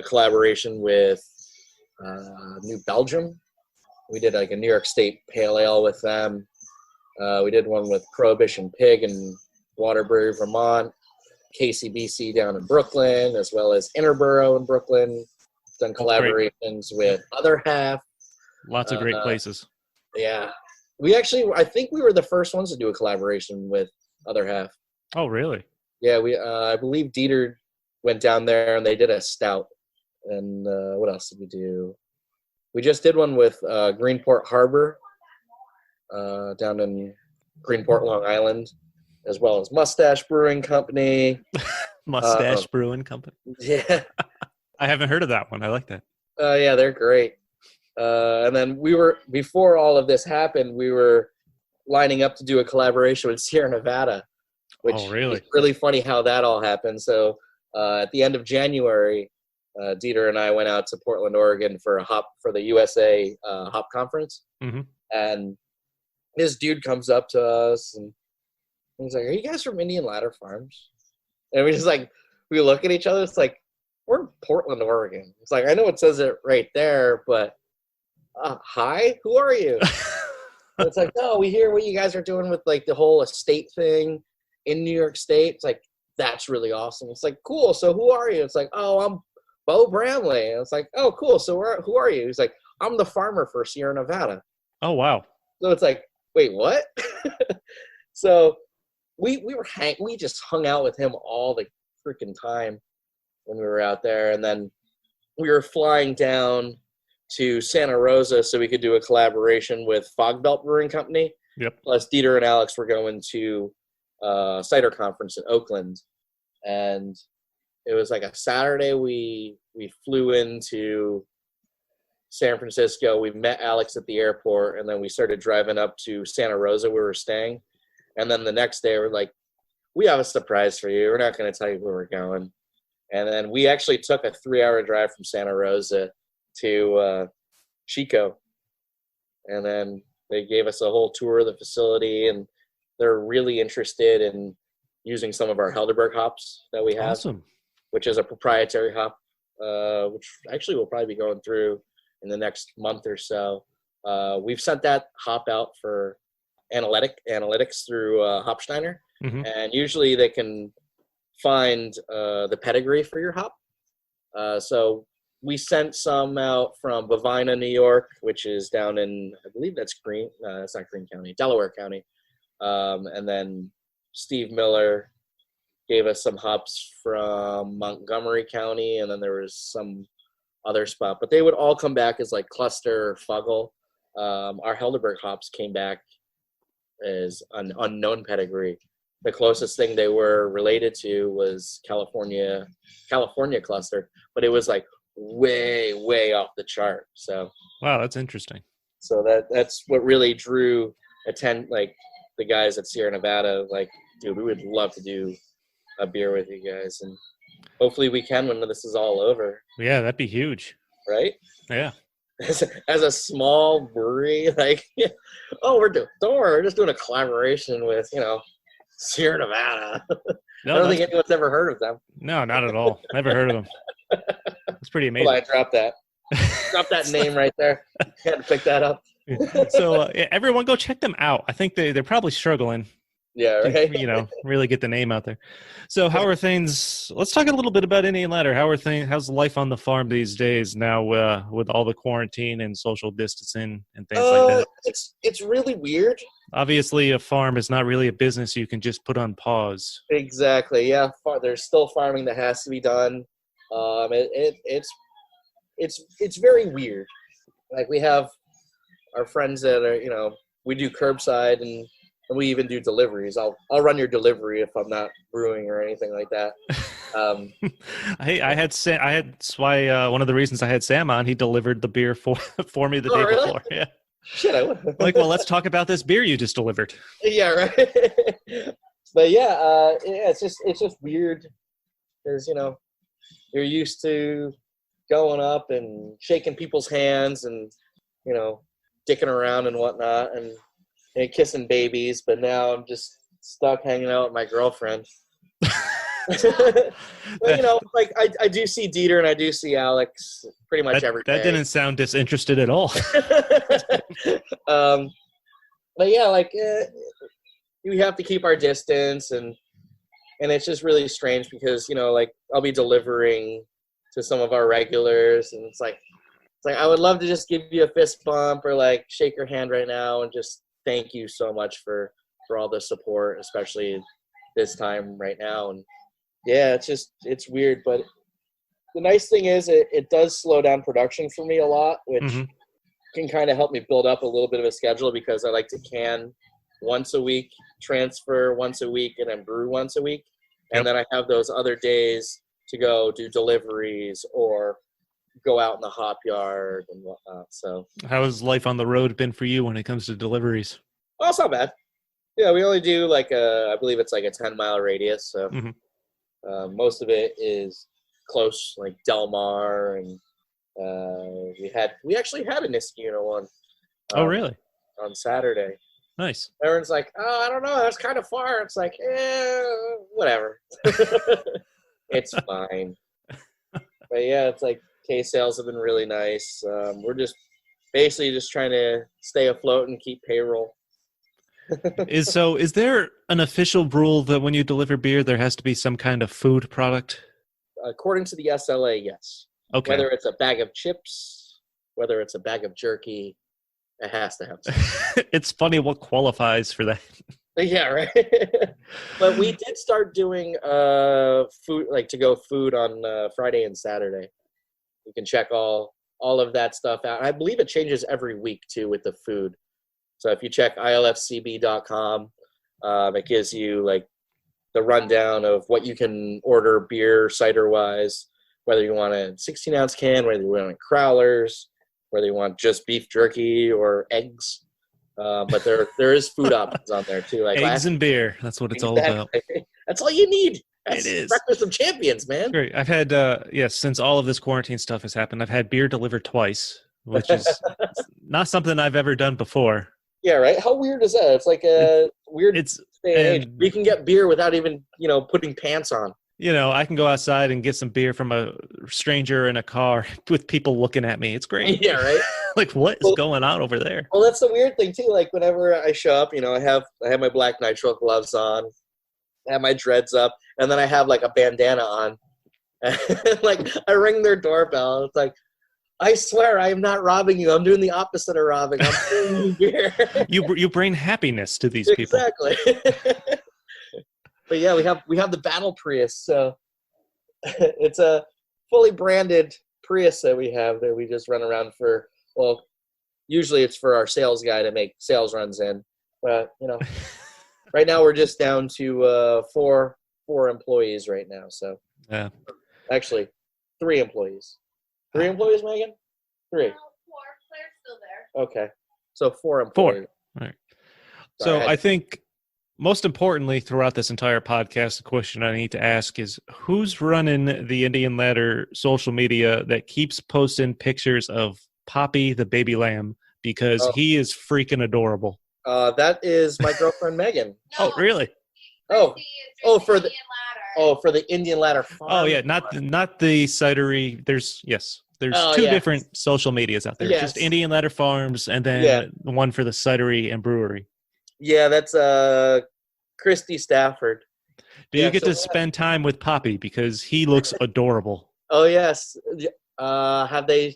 collaboration with New Belgium. We did like a New York State Pale Ale with them. We did one with Prohibition Pig in Waterbury, Vermont. KCBC down in Brooklyn, as well as Interborough in Brooklyn. Done collaborations with Other Half. Lots of great places. Yeah. I think we were the first ones to do a collaboration with Other Half. Oh, really? Yeah, I believe Dieter went down there and they did a stout. And what else did we do? We just did one with Greenport Harbor down in Greenport, Long Island, as well as Mustache Brewing Company. Mustache Brewing Company. Yeah. I haven't heard of that one. I like that. Yeah, they're great. And then before all of this happened, we were lining up to do a collaboration with Sierra Nevada, which is really funny how that all happened. So at the end of January, Dieter and I went out to Portland, Oregon for the USA hop conference. Mm-hmm. And this dude comes up to us and he's like, "Are you guys from Indian Ladder Farms?" And we look at each other. It's like, we're in Portland, Oregon. It's like, I know it says it right there, but hi, who are you? It's like, no, we hear what you guys are doing with like the whole estate thing in New York State. It's like, that's really awesome. It's like, cool. So who are you? It's like, oh, I'm Bo Bramley. And it's like, oh, cool. So who are you? He's like, I'm the farmer for Sierra Nevada. Oh, wow. So it's like, wait, what? So we just hung out with him all the freaking time when we were out there. And then we were flying down to Santa Rosa so we could do a collaboration with Fog Belt Brewing Company. Yep. Plus Dieter and Alex were going to cider conference in Oakland. And it was like a Saturday. We flew into San Francisco. We met Alex at the airport, and then we started driving up to Santa Rosa where we were staying. And then the next day we're like, we have a surprise for you. We're not going to tell you where we're going. And then we actually took a 3-hour drive from Santa Rosa to Chico. And then they gave us a whole tour of the facility, and they're really interested in using some of our Helderberg hops that we have, awesome. Which is a proprietary hop, which actually we'll probably be going through in the next month or so. We've sent that hop out for analytics through Hopsteiner, mm-hmm. And usually they can find the pedigree for your hop. So we sent some out from Bovina, New York, which is down in, I believe that's that's not Greene County, Delaware County. And then Steve Miller gave us some hops from Montgomery County, and then there was some other spot. But they would all come back as like Cluster or Fuggle. Our Helderberg hops came back as an unknown pedigree. The closest thing they were related to was California Cluster, but it was like way, way off the chart. So wow, that's interesting. So that's what really drew the guys at Sierra Nevada, like, dude, we would love to do a beer with you guys, and hopefully we can when this is all over. Yeah, that'd be huge. Right? Yeah. As a small brewery, like, oh, we're just doing a collaboration with, Sierra Nevada. No, I don't think anyone's ever heard of them. No, not at all. Never heard of them. It's pretty amazing. Well, I dropped that. Drop that name right there. Had to pick that up. So everyone go check them out. I think they're probably struggling. Yeah, right. To, really get the name out there. So how are things? Let's talk a little bit about Indian Ladder. How are things? How's life on the farm these days now with all the quarantine and social distancing and things like that? It's really weird. Obviously, a farm is not really a business you can just put on pause. Exactly. Yeah, there's still farming that has to be done. It's very weird. Like, we have our friends that are, we do curbside and we even do deliveries. I'll run your delivery if I'm not brewing or anything like that. That's why one of the reasons I had Sam on. He delivered the beer for me the day really? before. Yeah. Shit, I would. Like, well, let's talk about this beer you just delivered. Yeah, right. But yeah, it's just weird. There's you're used to going up and shaking people's hands and dicking around and whatnot and kissing babies, but now I'm just stuck hanging out with my girlfriend. But, like I do see Dieter and I do see Alex pretty much every day. That didn't sound disinterested at all. But yeah, like we have to keep our distance, and it's just really strange because like I'll be delivering to some of our regulars, and it's like I would love to just give you a fist bump or like shake your hand right now and just thank you so much for all the support, especially this time right now. And yeah, it's weird, but the nice thing is it does slow down production for me a lot, which can kind of help me build up a little bit of a schedule, because I like to can once a week, transfer once a week, and then brew once a week. And then I have those other days to go do deliveries or go out in the hop yard and whatnot. So how has life on the road been for you when it comes to deliveries? Oh, it's not bad. Yeah, we only do like I believe it's like a 10-mile radius. So most of it is close, like Del Mar, and we actually had a Niskuna one. Oh, really? On Saturday. Nice. Everyone's like, oh, I don't know, that's kind of far. It's like, whatever. It's fine. But yeah, it's like case sales have been really nice. We're just basically just trying to stay afloat and keep payroll. Is there an official rule that when you deliver beer, there has to be some kind of food product? According to the SLA, yes. Okay. Whether it's a bag of chips, whether it's a bag of jerky, it has to have something. It's funny what qualifies for that. Yeah, right. But we did start doing food, like to-go food on Friday and Saturday. You can check all of that stuff out. I believe it changes every week too with the food. So if you check ilfcb.com, it gives you like the rundown of what you can order beer, cider-wise, whether you want a 16-ounce can, whether you want crowlers, whether you want just beef jerky or eggs. But there is food options on there too. Like eggs and beer. That's what it's all about. That's all you need. That's it is. Breakfast of champions, man. Great. I've had, since all of this quarantine stuff has happened, I've had beer delivered twice, which is not something I've ever done before. Yeah, right? How weird is that? It's like a weird day and age. We can get beer without even, putting pants on. I can go outside and get some beer from a stranger in a car with people looking at me. It's great. Yeah, right? Like, what is going on over there? Well, that's the weird thing, too. Like, whenever I show up, I have my black nitrile gloves on, I have my dreads up, and then I have, like, a bandana on. Like, I ring their doorbell, and it's like, I swear I am not robbing you. I'm doing the opposite of robbing. I'm bringing you beer. You bring happiness to these people. Exactly. But yeah, we have the Battle Prius. So it's a fully branded Prius that we have that we just run around for. Well, usually it's for our sales guy to make sales runs in. But right now we're just down to four employees right now. So yeah, actually 3 employees. 3 employees, Megan? 3. No, 4. Claire's still there. Okay. So 4 employees. 4. All right. So I think most importantly, throughout this entire podcast, the question I need to ask is who's running the Indian Ladder social media that keeps posting pictures of Poppy, the baby lamb, because he is freaking adorable. That is my girlfriend, Megan. Oh, really? For the Indian Ladder Farms. Oh, yeah, not the cidery. There's two different social medias out there. Yes. Just Indian Ladder Farms and then one for the cidery and brewery. Yeah, that's Christy Stafford. Do you get to spend time with Poppy because he looks adorable? Oh yes. Have they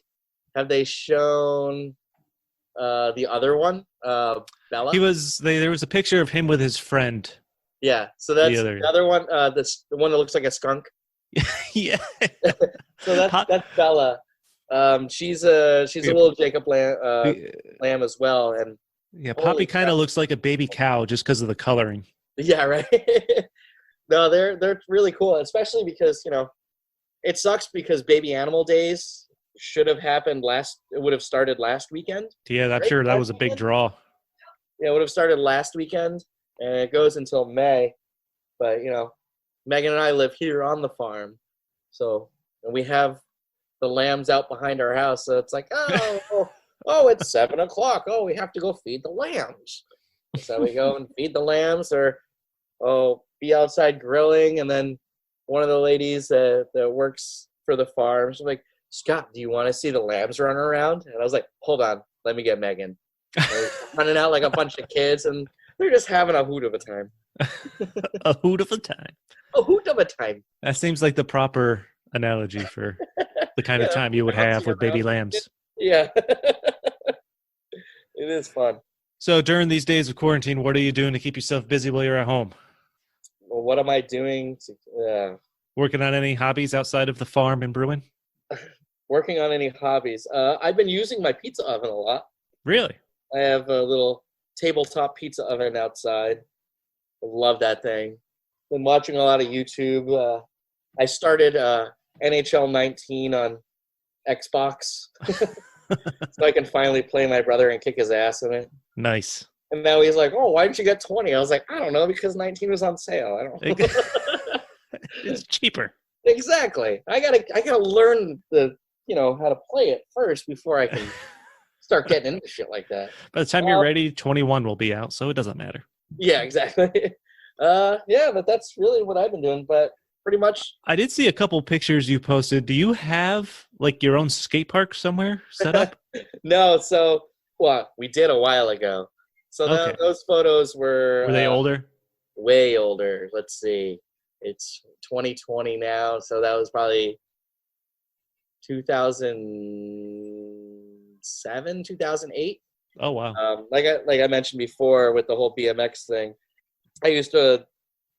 shown the other one, Bella? There was a picture of him with his friend. Yeah, so that's the other one. The one that looks like a skunk. Yeah. So that's Bella. She's a little Jacob lamb as well, and Poppy kind of looks like a baby cow just because of the coloring. Yeah, right. No, they're really cool, especially because it sucks because baby animal days should have happened it would have started last weekend. Yeah, I'm sure that was a big draw. Yeah, it would have started last weekend, and it goes until May. But Megan and I live here on the farm, and we have the lambs out behind our house. So it's like, it's 7:00. Oh, we have to go feed the lambs. So we go and feed the lambs, or be outside grilling, and then one of the ladies that works for the farm, she's like, Scott, do you want to see the lambs run around? And I was like, hold on, let me get Megan. Running out like a bunch of kids, and they're just having a hoot of a time. A hoot of a time. A hoot of a time. That seems like the proper analogy for the kind of time you would have with baby lambs. Yeah. It is fun. So during these days of quarantine, what are you doing to keep yourself busy while you're at home? Well, what am I doing? Working on any hobbies outside of the farm and brewing? Working on any hobbies? I've been using my pizza oven a lot. Really? I have a little tabletop pizza oven outside. I love that thing. Been watching a lot of YouTube. I started NHL 19 on Xbox. So I can finally play my brother and kick his ass in it. Nice. And now he's like, "Oh, why didn't you get 20?" I was like, "I don't know, because 19 was on sale. I don't know." It's cheaper. Exactly. I gotta learn how to play it first before I can start getting into shit like that. By the time you're ready, 21 will be out, so it doesn't matter. Yeah, exactly. But that's really what I've been doing. But pretty much. I did see a couple pictures you posted. Do you have like your own skate park somewhere set up? No. So, we did a while ago. So those photos were they older? Way older. Let's see. It's 2020 now. So that was probably 2007, 2008. Oh, wow. Like I mentioned before with the whole BMX thing, I used to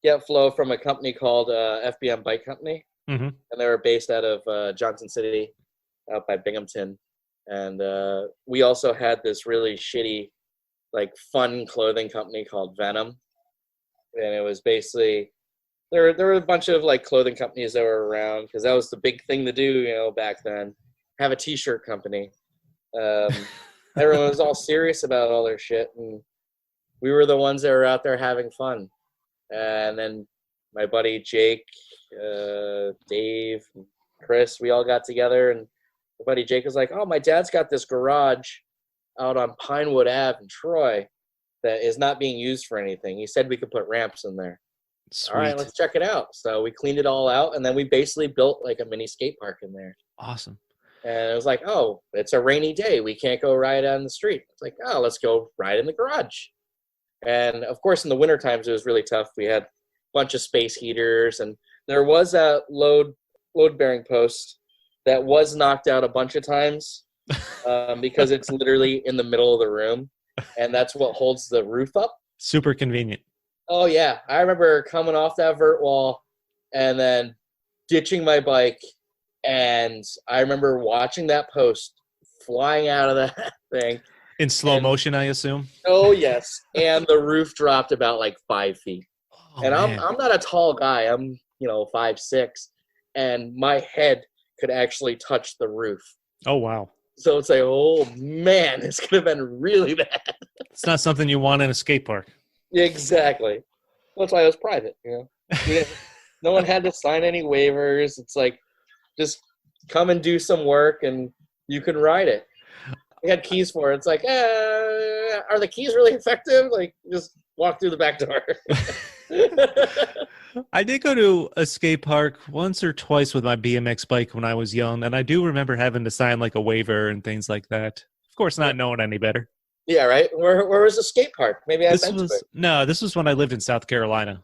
get flow from a company called FBM Bike Company. Mm-hmm. And they were based out of Johnson City, out by Binghamton. And we also had this really shitty, fun clothing company called Venom. And it was basically, there were a bunch of clothing companies that were around, because that was the big thing to do, back then. Have a t-shirt company. Everyone was all serious about all their shit, and we were the ones that were out there having fun. And then my buddy Jake, Dave, Chris, we all got together, and my buddy Jake was like, "Oh, my dad's got this garage out on Pinewood Ave in Troy that is not being used for anything. He said we could put ramps in there." Sweet. All right, let's check it out. So we cleaned it all out, and then we basically built a mini skate park in there. Awesome. And it was like, oh, it's a rainy day. We can't go ride on the street. It's like, oh, let's go ride in the garage. And, of course, in the winter times, it was really tough. We had a bunch of space heaters, and there was a load-bearing post that was knocked out a bunch of times because it's literally in the middle of the room, and that's what holds the roof up. Super convenient. Oh, yeah. I remember coming off that vert wall and then ditching my bike, and I remember watching that post flying out of that thing. In slow motion, I assume? Oh, yes. And the roof dropped about 5 feet. Oh, and I'm not a tall guy. I'm, 5'6", and my head could actually touch the roof. Oh, wow. So it's like, oh, man, it's going to have been really bad. It's not something you want in a skate park. Exactly. That's why it was private, No one had to sign any waivers. It's like, just come and do some work and you can ride it. We had keys for it. It's like, are the keys really effective? Like, just walk through the back door. I did go to a skate park once or twice with my BMX bike when I was young, and I do remember having to sign like a waiver and things like that. Of course, not knowing any better. Yeah, right? Where was the skate park? Maybe this was when I lived in South Carolina.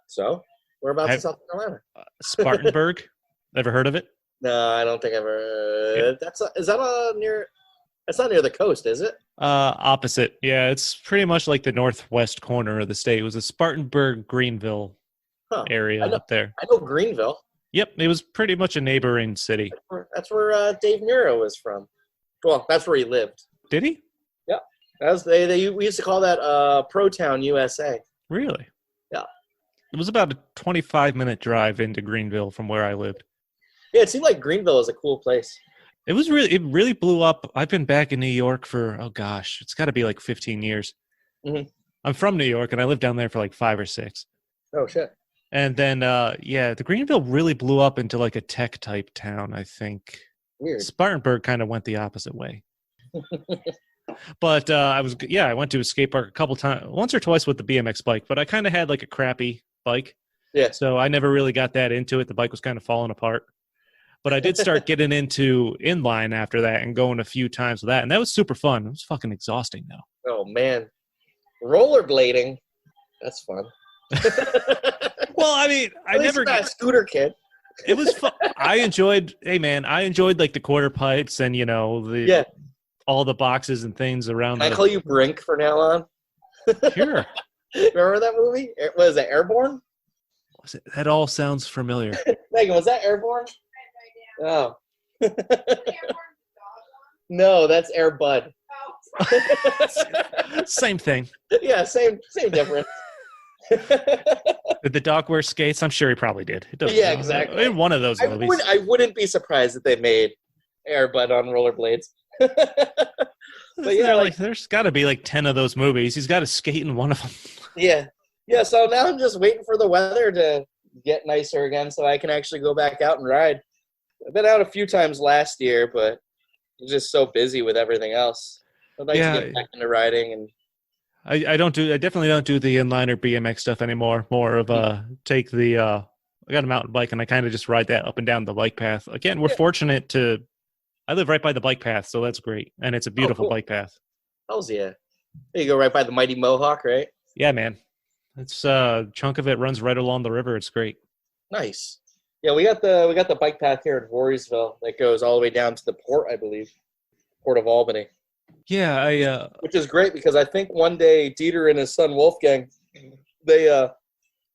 So? Whereabouts in South Carolina? Spartanburg. Ever heard of it? No, I don't think I've ever. Is that near? It's not near the coast, is it? Opposite. Yeah, it's pretty much like the northwest corner of the state. It was a Spartanburg, Greenville area up there. I know Greenville. Yep, it was pretty much a neighboring city. That's where Dave Muro was from. Well, that's where he lived. Did he? Yeah. We used to call that Pro Town, USA. Really? Yeah. It was about a 25-minute drive into Greenville from where I lived. Yeah, it seemed like Greenville is a cool place. It really blew up. I've been back in New York for, it's got to be like 15 years. Mm-hmm. I'm from New York, and I lived down there for like 5 or 6. Oh, shit. And then, the Greenville really blew up into like a tech-type town, I think. Weird. Spartanburg kind of went the opposite way. But I went to a skate park a couple times, once or twice with the BMX bike, but I kind of had like a crappy bike. Yeah. So I never really got that into it. The bike was kind of falling apart. But I did start getting into inline after that and going a few times with that. And that was super fun. It was fucking exhausting, though. Oh, man. Rollerblading. That's fun. Well, I mean, I never got a scooter kid. It was fun. I enjoyed like the quarter pipes and, all the boxes and things around. Can I call you Brink from now on? Sure. Remember that movie? Was it Airborne? That all sounds familiar. Megan, was that Airborne? Oh. No, that's Air Bud. Same thing. Yeah, same difference. Did the dog wear skates? I'm sure he probably did. Yeah, exactly. In one of those movies. I wouldn't be surprised if they made Air Bud on rollerblades. But yeah, there's got to be like 10 of those movies. He's got to skate in one of them. Yeah. So now I'm just waiting for the weather to get nicer again so I can actually go back out and ride. I've been out a few times last year, but I'm just so busy with everything else. I'd like to get back into riding, and I definitely don't do the inline or BMX stuff anymore. More of I got a mountain bike and I kind of just ride that up and down the bike path. Again, we're fortunate I live right by the bike path, so that's great. And it's a beautiful bike path. Hells yeah. You go right by the mighty Mohawk, right? Yeah, man. It's a chunk of it runs right along the river. It's great. Nice. Yeah, we got the bike path here in Voorheesville that goes all the way down to the port, I believe. Port of Albany. Yeah, which is great because I think one day Dieter and his son Wolfgang, they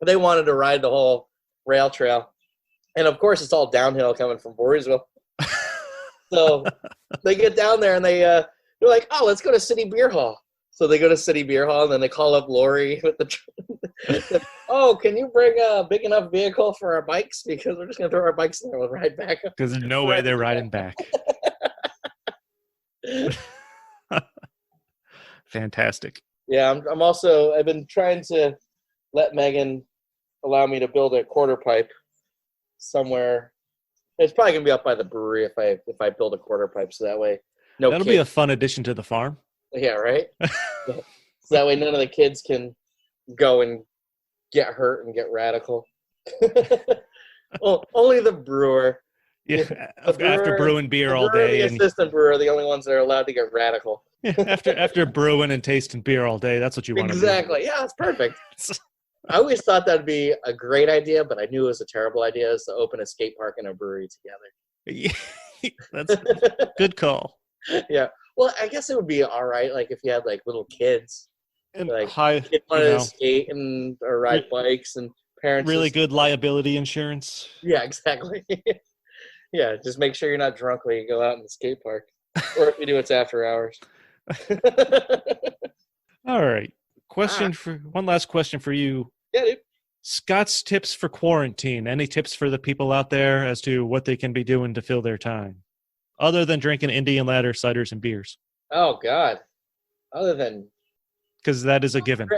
wanted to ride the whole rail trail, and of course it's all downhill coming from Voorheesville. So they get down there and they're like, "Oh, let's go to City Beer Hall." So they go to City Beer Hall and then they call up Lori with the. Oh, can you bring a big enough vehicle for our bikes? Because we're just gonna throw our bikes in there. We'll ride back. Because there's no way they're riding back. Fantastic. Yeah, I've been trying to let Megan allow me to build a quarter pipe somewhere. It's probably gonna be up by the brewery if I build a quarter pipe, so that way that'll be a fun addition to the farm. Yeah, right. So that way none of the kids can go and get hurt and get radical. Well, only the brewer. Yeah, after brewing beer all day, and the assistant brewer are the only ones that are allowed to get radical. Yeah, after brewing and tasting beer all day, that's what you want to do. Exactly. Yeah, that's perfect. I always thought that'd be a great idea, but I knew it was a terrible idea, is to open a skate park and a brewery together. Yeah, that's a good call. Yeah. Well, I guess it would be all right, like if you had like little kids, and like kids wanted to skate or ride bikes, and parents really good liability insurance. Yeah, exactly. Yeah, just make sure you're not drunk when you go out in the skate park, or if you do, it's after hours. All right. One last question for you. Yeah, dude. Scott's tips for quarantine. Any tips for the people out there as to what they can be doing to fill their time, other than drinking Indian Ladder ciders and beers? Oh God, other than because that is a given.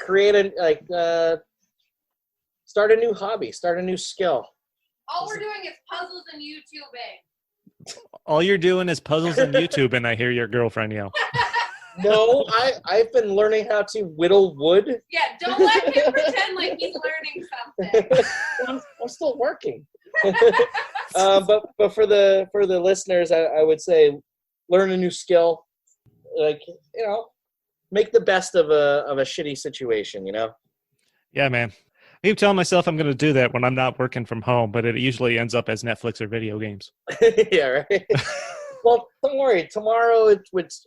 Create start a new hobby, start a new skill. All we're doing is puzzles and YouTubing. All you're doing is puzzles and YouTube, and I hear your girlfriend yell. No, I've been learning how to whittle wood. Yeah, don't let him pretend like he's learning something. I'm still working. But for the listeners, I would say learn a new skill. Like, make the best of a shitty situation, Yeah, man. I keep telling myself I'm going to do that when I'm not working from home, but it usually ends up as Netflix or video games. Yeah, right. Well, don't worry. Tomorrow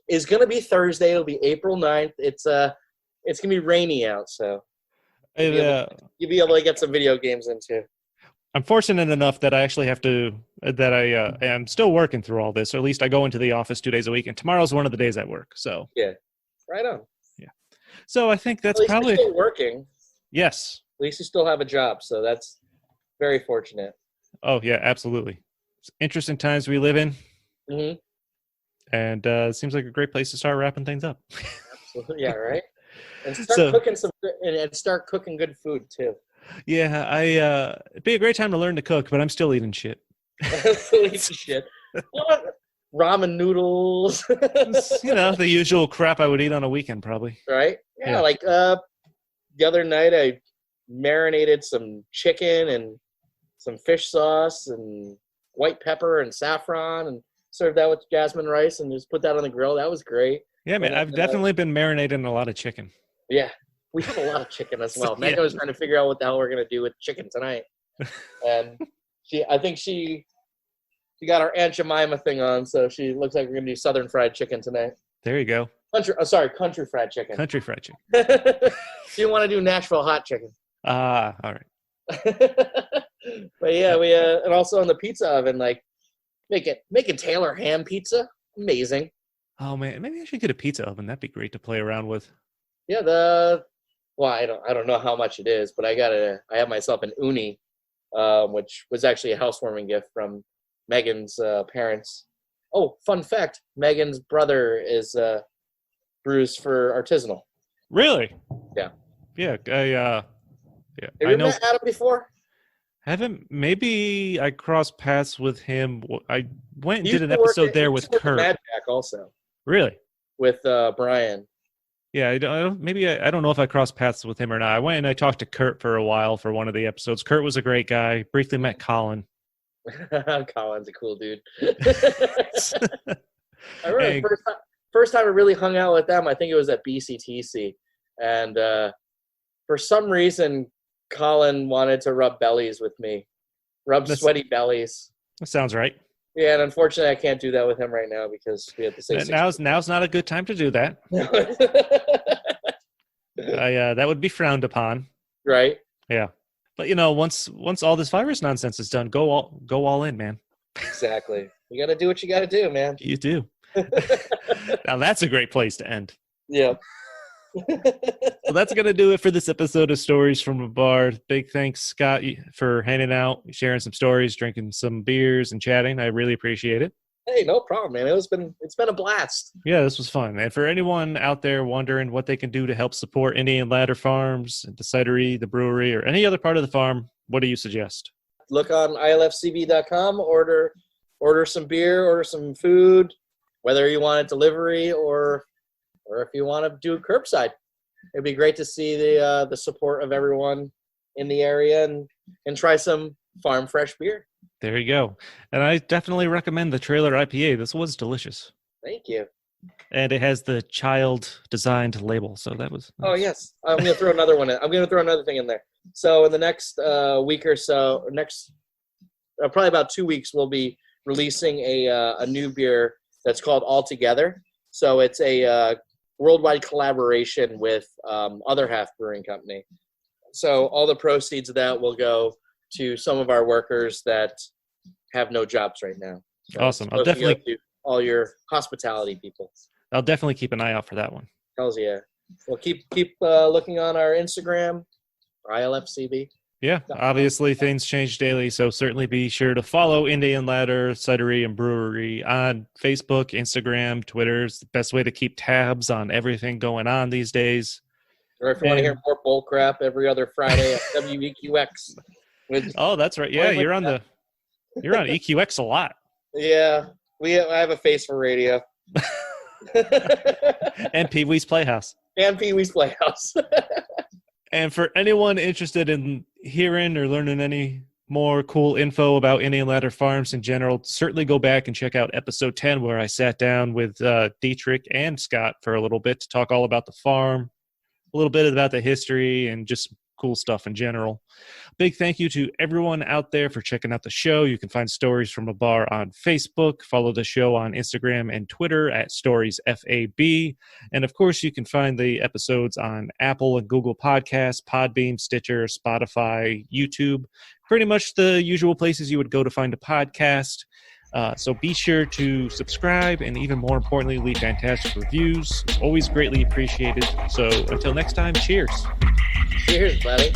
is going to be Thursday. It'll be April 9th. It's going to be rainy out, so you'll be able to get some video games in too. I'm fortunate enough that I actually I am still working through all this, or at least I go into the office 2 days a week, and tomorrow's one of the days I work. So yeah, right on. Yeah. So I think that's at least probably you're still working. Yes. At least you still have a job, so that's very fortunate. Oh yeah, absolutely. It's interesting times we live in. Mm-hmm. And it seems like a great place to start wrapping things up. Absolutely, yeah, right. And start cooking good food too. Yeah, it'd be a great time to learn to cook, but I'm still eating shit. Still eating shit. Ramen noodles. The usual crap I would eat on a weekend, probably. Right? Yeah. Like the other night, I marinated some chicken and some fish sauce and white pepper and saffron and served that with jasmine rice and just put that on the grill. That was great. Yeah, man, I've definitely been marinating a lot of chicken. Yeah, we have a lot of chicken as well. Megan was trying to figure out what the hell we're going to do with chicken tonight. And I think she got our Aunt Jemima thing on, so she looks like we're going to do Southern fried chicken tonight. There you go. Country fried chicken. Country fried chicken. She want to do Nashville hot chicken. All right. But yeah, we and also on the pizza oven, like making Taylor ham pizza, amazing. Oh man, maybe I should get a pizza oven. That'd be great to play around with. Yeah, I don't know how much it is, but I have myself an uni, which was actually a housewarming gift from Megan's parents. Oh, fun fact: Megan's brother is brews for artisanal. Really? Yeah. Yeah. Have you met Adam before? Haven't. Maybe I crossed paths with him. I went and did an episode there with Kurt. Mad Jack also. Really? With Brian. Yeah, I don't know if I crossed paths with him or not. I went and I talked to Kurt for a while for one of the episodes. Kurt was a great guy. Briefly met Colin. Colin's a cool dude. I remember first time I really hung out with them, I think it was at BCTC. And for some reason, Colin wanted to rub bellies with me. Sweaty bellies. That sounds right. Yeah, and unfortunately, I can't do that with him right now because we have to say now's not a good time to do that. That would be frowned upon. Right. Yeah, but once all this virus nonsense is done, go all in, man. Exactly. You got to do what you got to do, man. You do. Now that's a great place to end. Yeah. Well, that's going to do it for this episode of Stories from a Bar. Big thanks, Scott, for hanging out, sharing some stories, drinking some beers, and chatting. I really appreciate it. Hey, no problem, man. It's been a blast. Yeah, this was fun. And for anyone out there wondering what they can do to help support Indian Ladder Farms, the cidery, the brewery, or any other part of the farm, what do you suggest? Look on ilfcb.com, order some beer, order some food, whether you want a delivery or if you want to do curbside. It'd be great to see the support of everyone in the area and try some farm fresh beer. There you go. And I definitely recommend the Trailer IPA. This was delicious. Thank you. And it has the child designed label. So that was nice. Oh, yes. I'm going to throw another one in. I'm going to throw another thing in there. So in the next week or so, probably about 2 weeks, we'll be releasing a new beer that's called All Together. So it's a worldwide collaboration with Other Half Brewing Company. So all the proceeds of that will go to some of our workers that have no jobs right now. So awesome. I'll definitely to all your hospitality people. I'll definitely keep an eye out for that one. Hells yeah. Well, keep looking on our Instagram, ILFCB. Yeah, obviously things change daily, so certainly be sure to follow Indian Ladder Cidery and Brewery on Facebook, Instagram, Twitter. It's the best way to keep tabs on everything going on these days. Or if you want to hear more bull crap, every other Friday at WEQX. Oh, that's right. Yeah, you're on EQX a lot. Yeah, I have a face for radio. And Pee Wee's Playhouse. And for anyone interested in hearing or learning any more cool info about Indian Ladder Farms in general, certainly go back and check out episode 10, where I sat down with Dietrich and Scott for a little bit to talk all about the farm, a little bit about the history, and just cool stuff in general. Big thank you to everyone out there for checking out the show. You can find Stories from a Bar on Facebook. Follow the show on Instagram and Twitter at StoriesFAB. And of course, you can find the episodes on Apple and Google Podcasts, Podbean, Stitcher, Spotify, YouTube, pretty much the usual places you would go to find a podcast. So be sure to subscribe, and even more importantly, leave fantastic reviews. It's always greatly appreciated. So until next time, cheers. Cheers, buddy.